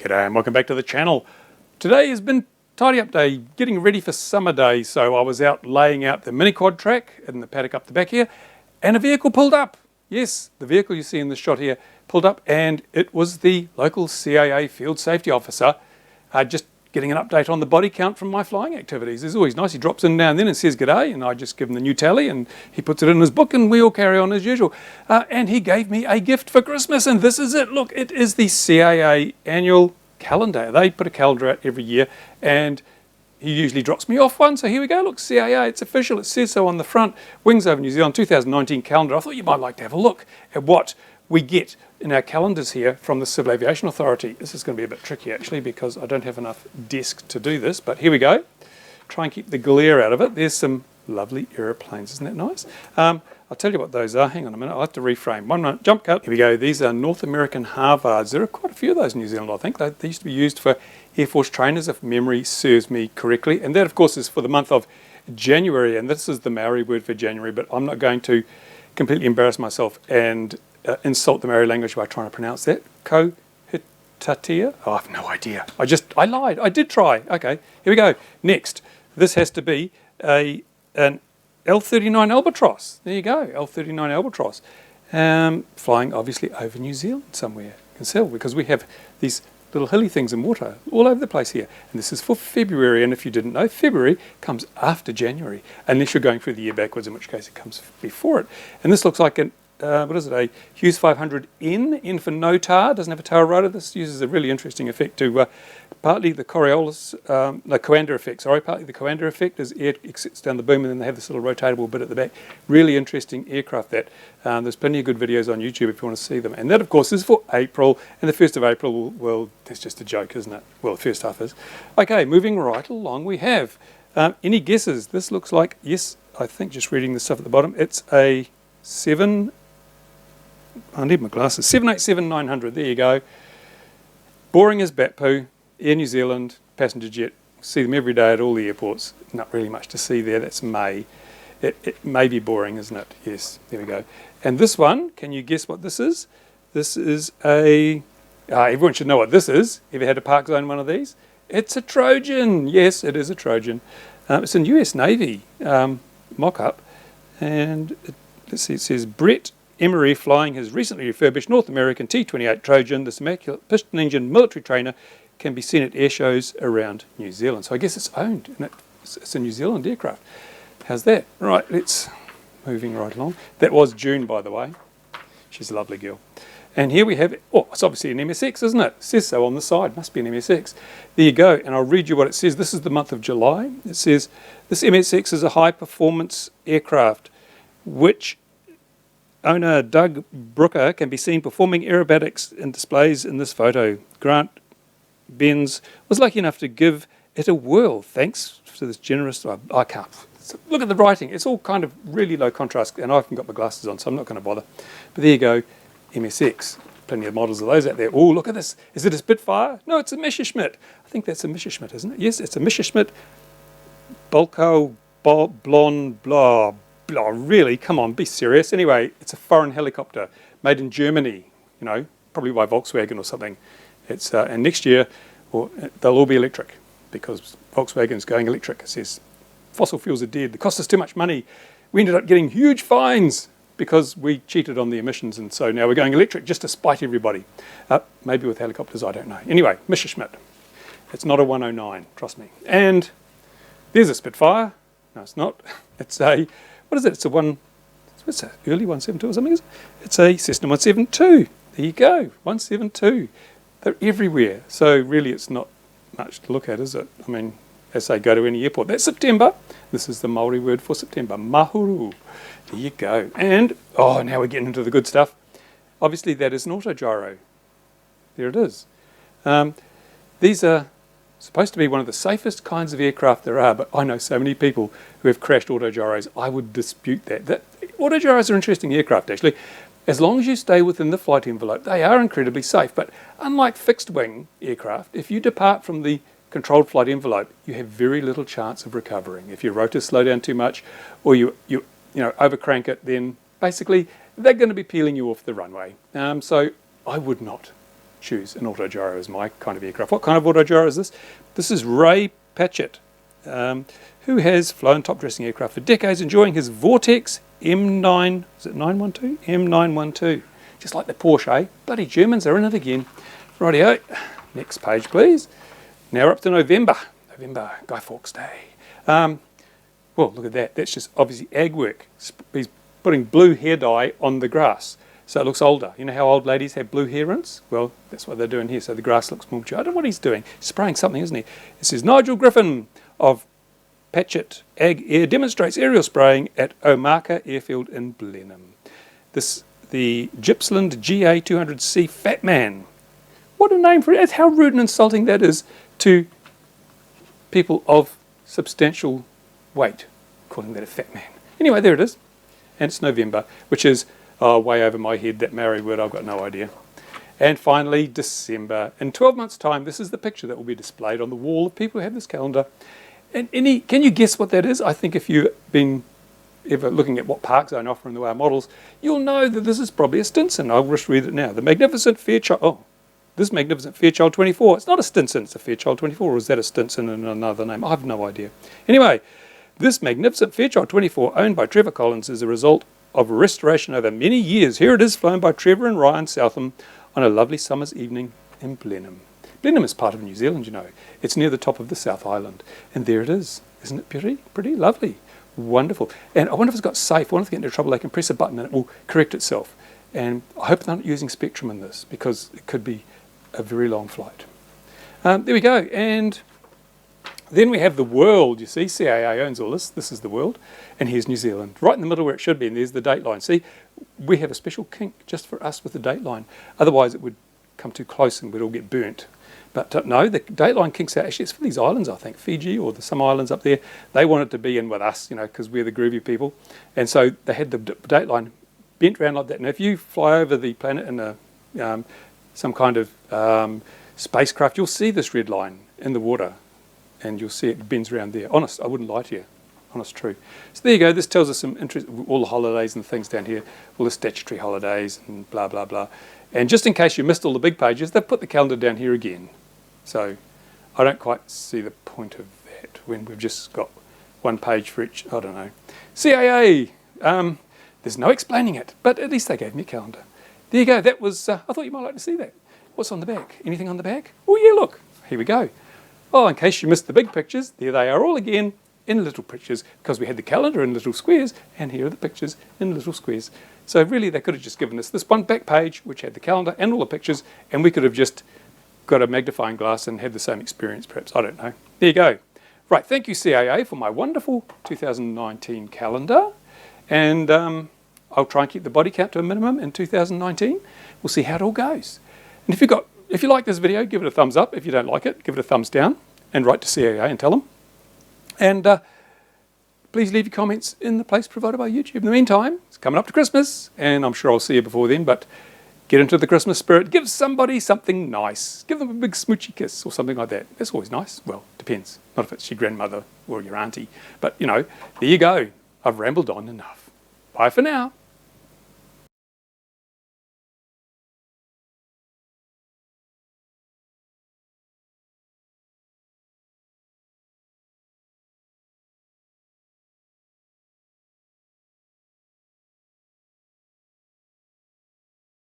G'day and welcome back to the channel. Today has been tidy up day, getting ready for summer day, so I was out laying out the mini quad track in the paddock up the back here, and a vehicle pulled up. Yes, the vehicle you see in this shot here pulled up, and it was the local CAA field safety officer just getting an update on the body count from my flying activities. It's always nice. He drops in now and then and says g'day, and I just give him the new tally and he puts it in his book and we all carry on as usual. And he gave me a gift for Christmas, and this is it. Look, it is the CAA annual calendar. They put a calendar out every year and he usually drops me off one. So here we go. Look, CAA, it's official. It says so on the front. Wings over New Zealand 2019 calendar. I thought you might like to have a look at what we get in our calendars here from the Civil Aviation Authority. This is going to be a bit tricky actually because I don't have enough desk to do this, but here we go. Try and keep the glare out of it. There's some lovely aeroplanes. Isn't that nice? I'll tell you what those are. Hang on a minute. I'll have to reframe. One minute. Jump cut. Here we go. These are North American Harvards. There are quite a few of those in New Zealand, I think. They used to be used for Air Force trainers, if memory serves me correctly. And that, of course, is for the month of January. And this is the Maori word for January, but I'm not going to completely embarrass myself and insult the Maori language by trying to pronounce that. Kohitatia? Oh, I have no idea. I lied. I did try. Okay, here we go. Next, this has to be an L39 Albatross. There you go, L39 Albatross. Flying obviously over New Zealand somewhere. You can tell because we have these little hilly things in water all over the place here. And this is for February, and if you didn't know, February comes after January, unless you're going through the year backwards, in which case it comes before it. And this looks like an what is it, a Hughes 500N, N for no tar, doesn't have a tail rotor. This uses a really interesting effect to partly the Coanda effect, partly the Coanda effect as air exits down the boom and then they have this little rotatable bit at the back. Really interesting aircraft that. There's plenty of good videos on YouTube if you want to see them. And that, of course, is for April, and the 1st of April, well, that's just a joke, isn't it? Well, the first half is. Okay, moving right along, we have, any guesses? This looks like, yes, I think just reading the stuff at the bottom, it's a I need my glasses. 787-900, there you go. Boring as bat poo, Air New Zealand, passenger jet. See them every day at all the airports. Not really much to see there, that's May. It may be boring, isn't it? Yes, there we go. And this one, can you guess what this is? This is a, everyone should know what this is. Ever had a Park Zone one of these? It's a Trojan. Yes, it is a Trojan. It's a US Navy mock-up. And let's see, it says Brett Emery flying his recently refurbished North American T-28 Trojan. This immaculate piston engine military trainer can be seen at air shows around New Zealand. So I guess it's owned, and it's a New Zealand aircraft. How's that? Right, let's moving right along. That was June, by the way. She's a lovely girl. And here we have, oh, it's obviously an MSX, isn't it? It says so on the side. Must be an MSX. There you go. And I'll read you what it says. This is the month of July. It says, this MSX is a high-performance aircraft which owner Doug Brooker can be seen performing aerobatics and displays in this photo. Grant Benz was lucky enough to give it a whirl thanks to this generous, I can't, look at the writing, it's all kind of really low contrast and I haven't got my glasses on so I'm not going to bother. But there you go, MSX, plenty of models of those out there. Oh, look at this, is it a Spitfire? No, it's a Messerschmitt. I think that's a Messerschmitt, isn't it? Yes, it's a Messerschmitt Balco Blonde blah. Oh, really? Come on, be serious. Anyway, it's a foreign helicopter made in Germany, you know, probably by Volkswagen or something. It's and next year, well, they'll all be electric because Volkswagen's going electric. It says fossil fuels are dead. They cost us too much money. We ended up getting huge fines because we cheated on the emissions, and so now we're going electric just to spite everybody. Maybe with helicopters, I don't know. Anyway, Messerschmitt. It's not a 109, trust me. And there's a Spitfire. No, it's not. It's a, what is it? It's a what's that? Early 172 or something, is it? It's a Cessna 172. There you go, 172. They're everywhere. So really it's not much to look at, is it? I mean, as they go to any airport. That's September. This is the Maori word for September. Mahuru. There you go. And, oh, now we're getting into the good stuff. Obviously that is an autogyro. There it is. These are supposed to be one of the safest kinds of aircraft there are, but I know so many people who have crashed autogyros. I would dispute that. Autogyros are interesting aircraft, actually. As long as you stay within the flight envelope, they are incredibly safe. But unlike fixed-wing aircraft, if you depart from the controlled flight envelope, you have very little chance of recovering. If your rotors slow down too much, or you overcrank it, then basically they're going to be peeling you off the runway. So I would not choose an autogyro as my kind of aircraft. What kind of autogyro is this? This is Ray Patchett, who has flown top dressing aircraft for decades, enjoying his Vortex M9, is it 912? M912. Just like the Porsche, eh? Bloody Germans are in it again. Rightio, next page please. Now we're up to November, Guy Fawkes Day. Well, look at that, that's just obviously ag work. He's putting blue hair dye on the grass, so it looks older. You know how old ladies have blue hair rinse? Well, that's what they're doing here, so the grass looks more mature. I don't know what he's doing. He's spraying something, isn't he? This is Nigel Griffin of Patchett Ag Air demonstrates aerial spraying at Omaka Airfield in Blenheim. The Gippsland GA200C Fat Man. What a name for it. How rude and insulting that is to people of substantial weight, calling that a fat man. Anyway, there it is. And it's November, which is way over my head, that Maori word, I've got no idea. And finally, December. In 12 months' time, this is the picture that will be displayed on the wall of people who have this calendar. And can you guess what that is? I think if you've been ever looking at what Park Zone offer in the way of models, you'll know that this is probably a Stinson. I'll just read it now. The Magnificent Fairchild. Oh, this Magnificent Fairchild 24. It's not a Stinson, it's a Fairchild 24. Or is that a Stinson in another name? I have no idea. Anyway, this Magnificent Fairchild 24, owned by Trevor Collins, is a result of restoration over many years. Here it is, flown by Trevor and Ryan Southam on a lovely summer's evening in Blenheim. Blenheim is part of New Zealand, you know. It's near the top of the South Island. And there it is. Isn't it pretty? Pretty lovely. Wonderful. And I wonder if it's got safe. I wonder if they get into trouble, they can press a button and it will correct itself. And I hope they're not using Spectrum in this, because it could be a very long flight. There we go. And then we have the world. You see, CAA owns all this. This is the world. And here's New Zealand, right in the middle where it should be. And there's the date line. See, we have a special kink just for us with the date line. Otherwise, it would come too close and we'd all get burnt. But no, the date line kinks out. Actually, it's for these islands, I think, Fiji or some islands up there. They wanted to be in with us, you know, because we're the groovy people. And so they had the date line bent around like that. Now, if you fly over the planet in a some kind of spacecraft, you'll see this red line in the water, and you'll see it bends around there. Honest, I wouldn't lie to you. Honest, true. So there you go. This tells us some interest, all the holidays and things down here, all the statutory holidays and blah, blah, blah. And just in case you missed all the big pages, they've put the calendar down here again. So I don't quite see the point of that when we've just got one page for each, I don't know. CAA, there's no explaining it, but at least they gave me a calendar. There you go. That was, I thought you might like to see that. What's on the back? Anything on the back? Oh yeah, look, here we go. Oh, in case you missed the big pictures, there they are all again in little pictures, because we had the calendar in little squares, and here are the pictures in little squares. So really they could have just given us this one back page, which had the calendar and all the pictures, and we could have just got a magnifying glass and had the same experience perhaps. I don't know. There you go. Right, thank you CAA for my wonderful 2019 calendar. And I'll try and keep the body count to a minimum in 2019. We'll see how it all goes. And if you like this video, give it a thumbs up. If you don't like it, give it a thumbs down and write to CAA and tell them. And please leave your comments in the place provided by YouTube. In the meantime, it's coming up to Christmas, and I'm sure I'll see you before then, but get into the Christmas spirit. Give somebody something nice. Give them a big smoochy kiss or something like that. That's always nice. Well, depends. Not if it's your grandmother or your auntie. But, you know, there you go. I've rambled on enough. Bye for now.